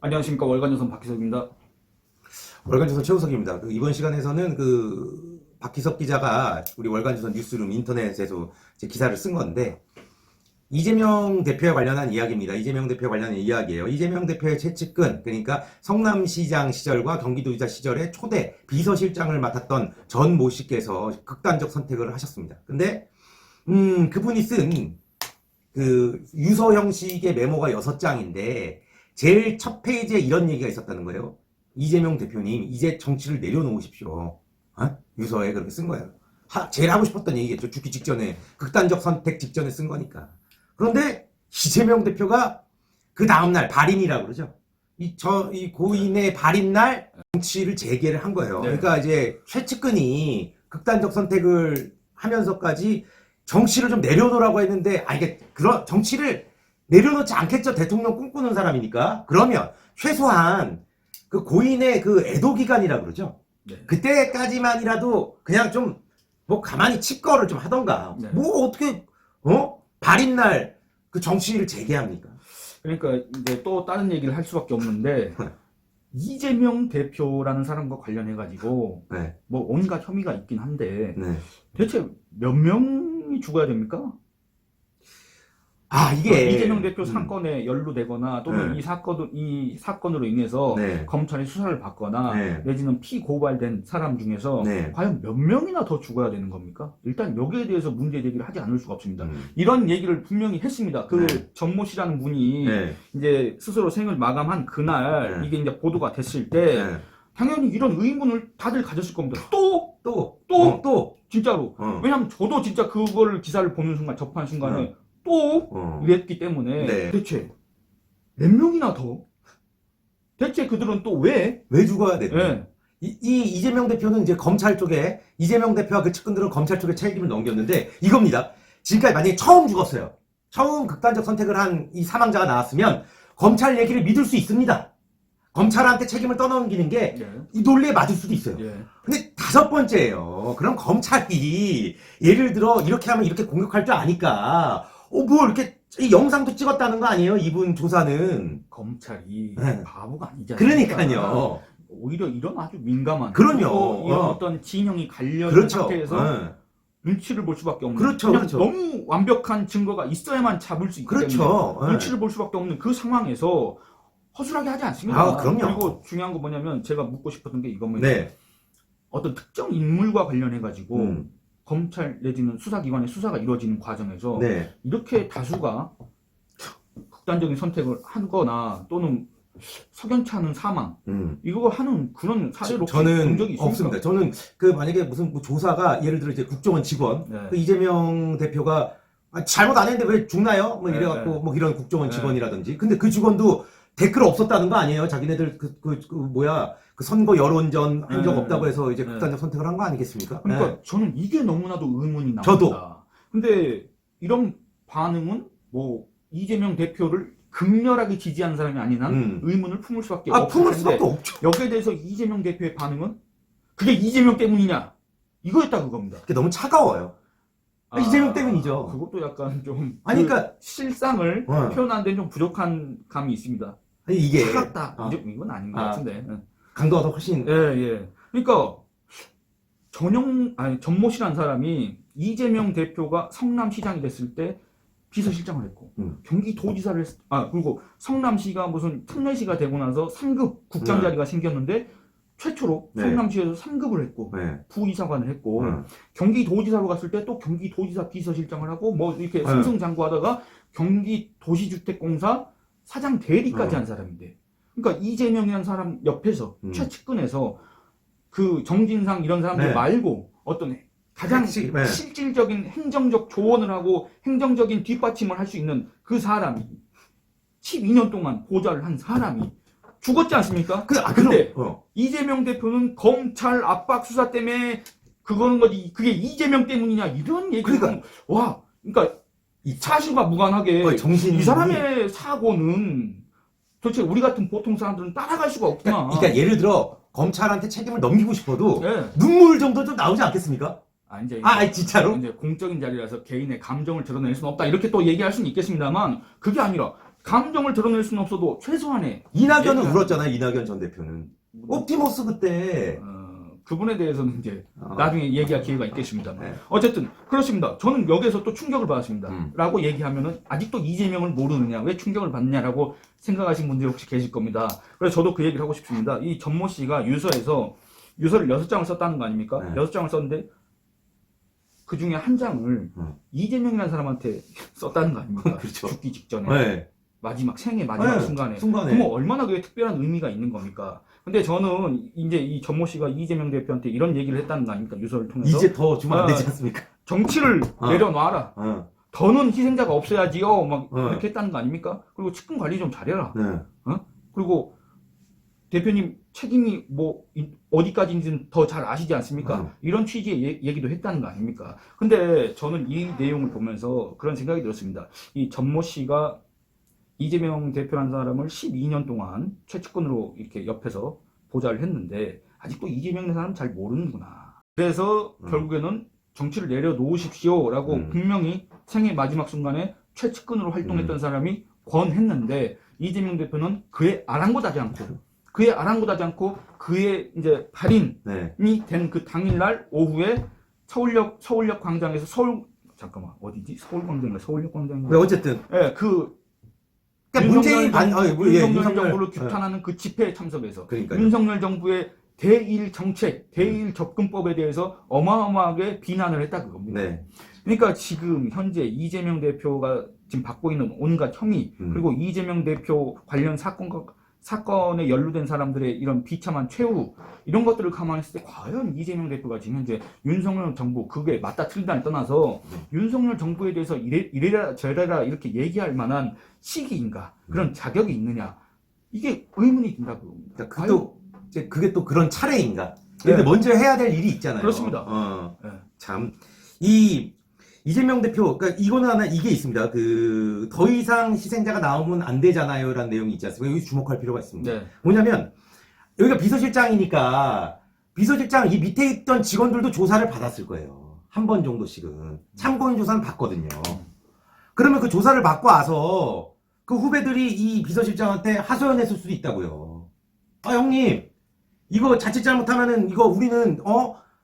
안녕하십니까. 월간조선 박희석입니다. 월간조선 최우석입니다. 이번 시간에서는 박희석 기자가 우리 월간조선 뉴스룸 인터넷에서 제 기사를 쓴 건데, 이재명 대표에 관련한 이야기입니다. 이재명 대표에 관련한 이야기예요. 이재명 대표의 최측근, 그러니까 성남시장 시절과 경기도지사 시절에 초대 비서실장을 맡았던 전 모 씨께서 극단적 선택을 하셨습니다. 근데 그분이 쓴 유서 형식의 메모가 6장인데 제일 첫 페이지에 이런 얘기가 있었다는 거예요. 이재명 대표님, 이제 정치를 내려놓으십시오. 유서에 그렇게 쓴 거예요. 제일 하고 싶었던 얘기겠죠. 죽기 직전에, 극단적 선택 직전에 쓴 거니까. 그런데 이재명 대표가 그 다음날 발인이라고 그러죠. 이 고인의 발인날 정치를 재개를 한 거예요. 네. 그러니까 이제 최측근이 극단적 선택을 하면서까지 정치를 좀 내려놓으라고 했는데, 이게 그런 정치를 내려놓지 않겠죠. 대통령 꿈꾸는 사람이니까. 그러면 최소한 그 고인의 애도 기간이라 그러죠. 네. 그때까지만이라도 그냥 좀 가만히 칩거를 좀 하던가. 네. 어떻게 발인날 그 정치를 재개합니까? 그러니까 이제 또 다른 얘기를 할 수밖에 없는데 이재명 대표라는 사람과 관련해가지고 네. 온갖 혐의가 있긴 한데 네. 대체 몇 명이 죽어야 됩니까? 이게 이재명 대표 사건에 연루되거나 또는 네. 이 사건으로 인해서 네. 검찰이 수사를 받거나 네. 내지는 피고발된 사람 중에서 네. 과연 몇 명이나 더 죽어야 되는 겁니까? 일단 여기에 대해서 문제 제기를 하지 않을 수가 없습니다. 이런 얘기를 분명히 했습니다. 네. 전모 씨라는 분이 네. 이제 스스로 생을 마감한 그날 네. 이게 이제 보도가 됐을 때 네. 당연히 이런 의문을 다들 가졌을 겁니다. 또 진짜로. 왜냐하면 저도 진짜 그걸 기사를 보는 순간, 접한 순간에 이랬기 때문에 네. 대체 몇 명이나 더? 대체 그들은 또 왜 죽어야 되는 네. 이재명 대표는 이제 검찰 쪽에, 이재명 대표와 그 측근들은 검찰 쪽에 책임을 넘겼는데 이겁니다. 지금까지 만약에 처음 죽었어요. 처음 극단적 선택을 한 이 사망자가 나왔으면 검찰 얘기를 믿을 수 있습니다. 검찰한테 책임을 떠넘기는 게 이 논리에 맞을 수도 있어요. 근데 5번째예요. 그럼 검찰이 예를 들어 이렇게 하면 이렇게 공격할 줄 아니까 이렇게 이 영상도 찍었다는 거 아니에요? 이분 조사는. 검찰이 네. 바보가 아니잖아요. 그러니까요. 오히려 이런 아주 민감한 그럼요. 이런 어떤 진영이 갈려 있는 그렇죠. 상태에서 눈치를 볼 수밖에 없는, 그렇죠. 그냥 그렇죠. 너무 완벽한 증거가 있어야만 잡을 수 있기 그렇죠. 때문에 눈치를 볼 수밖에 없는 그 상황에서 허술하게 하지 않습니다. 그럼요. 그리고 중요한 거 뭐냐면 제가 묻고 싶었던 게 이겁니다. 네. 어떤 특정 인물과 관련해 가지고 검찰 내지는 수사기관의 수사가 이루어지는 과정에서 네. 이렇게 다수가 극단적인 선택을 하거나 또는 석연치 않은 사망 이거 하는 그런 사례로 저는 본 적이 있습니까? 없습니다. 저는 만약에 무슨 조사가 예를 들어 이제 국정원 직원, 네. 이재명 대표가 잘못 안 했는데 왜 죽나요? 네, 이래갖고 이런 국정원 네. 직원이라든지. 근데 그 직원도 댓글 없었다는 거 아니에요? 자기네들 선거 여론전 한 적 네. 없다고 해서 이제 네. 극단적 선택을 한 거 아니겠습니까? 그러니까 네. 저는 이게 너무나도 의문이 나옵니다. 저도. 근데 이런 반응은 이재명 대표를 극렬하게 지지하는 사람이 아닌 한 의문을 품을 수밖에 없을 품을 텐데 수밖에 없죠. 여기에 대해서 이재명 대표의 반응은 그게 이재명 때문이냐 이거였다 그겁니다. 그게 너무 차가워요. 이재명 때문이죠. 그것도 약간 좀 그러니까 실상을 표현하는 데는 좀 부족한 감이 있습니다. 이게 차갑다 이건 아닌 것 같은데. 강도가 더 훨씬. 예. 그러니까 전모 씨라는 사람이 이재명 대표가 성남시장이 됐을 때 비서실장을 했고 경기도지사를 그리고 성남시가 무슨 특례시가 되고 나서 3급 국장 자리가 생겼는데 최초로 성남시에서 3급을 했고 부이사관을 했고 경기도지사로 갔을 때 또 경기도지사 비서실장을 하고 이렇게 승승장구하다가 경기도시주택공사 사장 대리까지 한 사람인데, 그러니까 이재명이라는 사람 옆에서 최측근에서 그 정진상 이런 사람들 말고 어떤 가장 실질적인 행정적 조언을 하고 행정적인 뒷받침을 할 수 있는 그 사람이 12년 동안 보좌를 한 사람이 죽었지 않습니까? 근데 이재명 대표는 검찰 압박 수사 때문에 그게 이재명 때문이냐 이런 얘기를 그러니까 사실과 무관하게 이 사람의 사고는 도대체 우리 같은 보통 사람들은 따라갈 수가 없구나. 그러니까 예를 들어 검찰한테 책임을 넘기고 싶어도 눈물 정도 좀 나오지 않겠습니까? 이제 진짜로? 이제 공적인 자리라서 개인의 감정을 드러낼 수는 없다 이렇게 또 얘기할 수는 있겠습니다만 그게 아니라 감정을 드러낼 수는 없어도 최소한의 이낙연은 울었잖아요. 이낙연 전 대표는. 옵티머스 그때. 그분에 대해서는 이제 나중에 얘기할 기회가 있겠습니다. 네. 어쨌든 그렇습니다. 저는 여기에서 또 충격을 받았습니다. 라고 얘기하면은 아직도 이재명을 모르느냐, 왜 충격을 받느냐라고 생각하신 분들이 혹시 계실 겁니다. 그래서 저도 그 얘기를 하고 싶습니다. 이 전모 씨가 유서에서 유서를 6장을 썼다는 거 아닙니까? 네. 6장을 썼는데 그 중에 한 장을 이재명이라는 사람한테 썼다는 거 아닙니까? 그렇죠. 죽기 직전에. 네. 마지막 생애 마지막 네, 순간에. 그럼 얼마나 그게 특별한 의미가 있는 겁니까? 근데 저는 이제 이 전모 씨가 이재명 대표한테 이런 얘기를 했다는 거 아닙니까? 유서를 통해서. 이제 더 주면 안 되지 않습니까? 정치를 내려놔라. 더는 희생자가 없어야지요. 막 이렇게 했다는 거 아닙니까? 그리고 측근 관리 좀 잘해라. 네. 그리고 대표님 책임이 뭐 어디까지인지는 더 잘 아시지 않습니까? 이런 취지의 얘기도 했다는 거 아닙니까? 근데 저는 이 내용을 보면서 그런 생각이 들었습니다. 이 전모 씨가 이재명 대표라는 사람을 12년 동안 최측근으로 이렇게 옆에서 보좌를 했는데 아직도 이재명이라는 사람 잘 모르는구나. 그래서 결국에는 정치를 내려놓으십시오라고 분명히 생애 마지막 순간에 최측근으로 활동했던 사람이 권했는데 이재명 대표는 그에 아랑곳하지 않고 그의 이제 발인이 된 그 당일날 오후에 서울역 광장에서 서울광장인가 서울역 광장인가 어쨌든 그러니까 문재인 윤석열 정부를 규탄하는 그 집회에 참석해서 윤석열 정부의 대일 정책, 대일 접근법에 대해서 어마어마하게 비난을 했다 그겁니다. 그러니까 지금 현재 이재명 대표가 지금 받고 있는 온갖 혐의 그리고 이재명 대표 관련 사건에 연루된 사람들의 이런 비참한 최후 이런 것들을 감안했을 때 과연 이재명 대표가 지금 현재 윤석열 정부 그게 맞다 틀리다를 떠나서 윤석열 정부에 대해서 이래라 저래라 이렇게 얘기할 만한 시기인가 그런 자격이 있느냐 이게 의문이 든다고 봅니다. 그게 또 그런 차례인가? 근데 먼저 해야 될 일이 있잖아요. 그렇습니다. 참 이재명 대표, 그러니까 이거는 하나 이게 있습니다. 더 이상 희생자가 나오면 안 되잖아요라는 내용이 있지 않습니까? 여기 주목할 필요가 있습니다. 뭐냐면 여기가 비서실장이니까 비서실장 이 밑에 있던 직원들도 조사를 받았을 거예요. 한 번 정도씩은 참고인 조사는 받거든요. 그러면 그 조사를 받고 와서 그 후배들이 이 비서실장한테 하소연했을 수도 있다고요. 형님 이거 자칫 잘못하면은 이거 우리는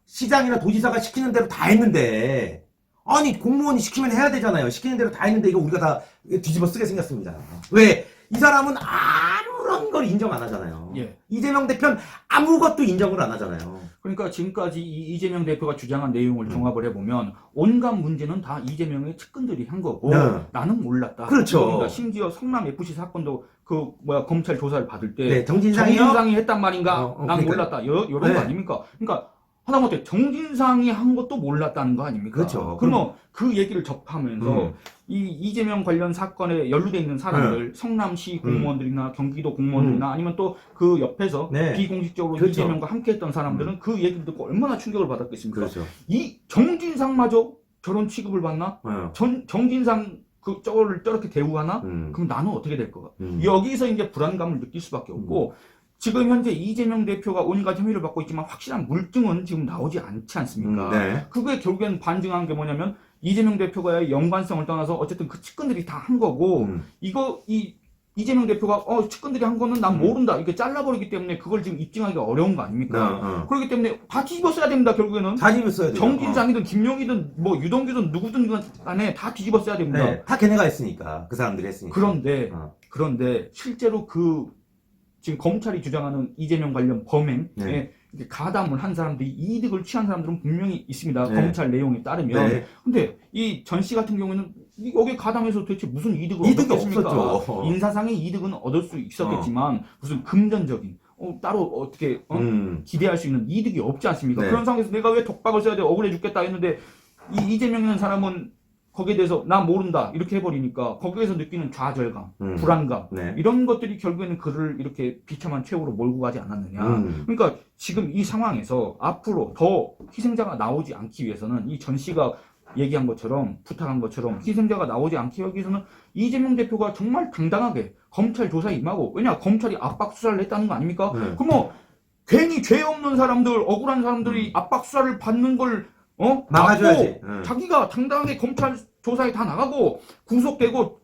시장이나 도지사가 시키는 대로 다 했는데 아니 공무원이 시키면 해야 되잖아요. 시키는 대로 다 했는데 이거 우리가 다 뒤집어 쓰게 생겼습니다. 왜? 이 사람은 아무런 걸 인정 안 하잖아요. 이재명 대표는 아무것도 인정을 안 하잖아요. 그러니까 지금까지 이재명 대표가 주장한 내용을 종합을 해보면 온갖 문제는 다 이재명의 측근들이 한 거고 나는 몰랐다. 그렇죠. 그러니까 심지어 성남 FC 사건도 검찰 조사를 받을 때 정진상이 했단 말인가? 난 몰랐다. 이런 거 아닙니까? 그러니까 하다못해 정진상이 한 것도 몰랐다는 거 아닙니까? 그렇죠. 그러면 그 얘기를 접하면서 이 이재명 관련 사건에 연루돼 있는 사람들, 성남시 공무원들이나 경기도 공무원들이나 아니면 또 그 옆에서 비공식적으로 이재명과 함께했던 사람들은 그 얘기를 듣고 얼마나 충격을 받았겠습니까? 이 정진상마저 저런 취급을 받나? 정진상 저거를 저렇게 대우하나? 그럼 나는 어떻게 될 거야? 여기서 이제 불안감을 느낄 수밖에 없고. 지금 현재 이재명 대표가 온갖 혐의를 받고 있지만 확실한 물증은 지금 나오지 않지 않습니까? 그게 결국엔 반증한 게 뭐냐면 이재명 대표가의 연관성을 떠나서 어쨌든 그 측근들이 다 한 거고 이재명 대표가 측근들이 한 거는 난 모른다 이렇게 잘라버리기 때문에 그걸 지금 입증하기가 어려운 거 아닙니까? 그렇기 때문에 다 뒤집어 써야 됩니다. 결국에는 다 뒤집어 써야 돼요. 정진상이든 김용이든 뭐 유동규든 누구든 간에 다 뒤집어 써야 됩니다. 다 걔네가 했으니까 그 사람들이 했으니까. 그런데 실제로 지금 검찰이 주장하는 이재명 관련 범행에 가담을 한 사람들이 이득을 취한 사람들은 분명히 있습니다. 검찰 내용에 따르면. 근데 이 전 씨 같은 경우에는 여기에 가담해서 도대체 무슨 이득이 없었죠. 인사상의 이득은 얻을 수 있었겠지만 무슨 금전적인 따로 어떻게 기대할 수 있는 이득이 없지 않습니까? 그런 상황에서 내가 왜 독박을 써야 돼? 억울해 죽겠다 했는데 이재명이라는 사람은 거기에 대해서 나 모른다 이렇게 해버리니까 거기에서 느끼는 좌절감, 불안감 이런 것들이 결국에는 그를 이렇게 비참한 최후로 몰고 가지 않았느냐. 그러니까 지금 이 상황에서 앞으로 더 희생자가 나오지 않기 위해서는 이 전 씨가 얘기한 것처럼 부탁한 것처럼 희생자가 나오지 않기 위해서는 이재명 대표가 정말 당당하게 검찰 조사에 임하고 왜냐 검찰이 압박 수사를 했다는 거 아닙니까? 그럼 뭐 괜히 죄 없는 사람들 억울한 사람들이 압박 수사를 받는 걸 막아줘야지. 자기가 당당하게 검찰 조사에 다 나가고 구속되고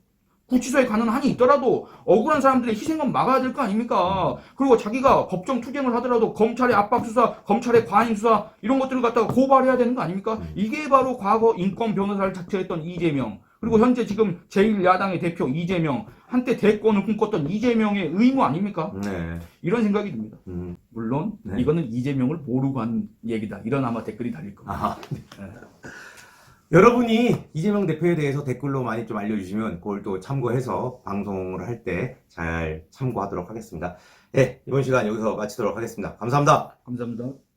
구치소에 가는 한이 있더라도 억울한 사람들의 희생은 막아야 될 거 아닙니까? 그리고 자기가 법정 투쟁을 하더라도 검찰의 압박 수사, 검찰의 과잉 수사 이런 것들을 갖다가 고발해야 되는 거 아닙니까? 이게 바로 과거 인권 변호사를 자처했던 이재명, 그리고 현재 지금 제1야당의 대표 이재명, 한때 대권을 꿈꿨던 이재명의 의무 아닙니까? 네. 이런 생각이 듭니다. 물론 네. 이거는 이재명을 모르고 한 얘기다. 이런 아마 댓글이 달릴 겁니다. 아하. 네. 여러분이 이재명 대표에 대해서 댓글로 많이 좀 알려주시면 그걸 또 참고해서 방송을 할 때 잘 참고하도록 하겠습니다. 네, 이번 시간 여기서 마치도록 하겠습니다. 감사합니다. 감사합니다.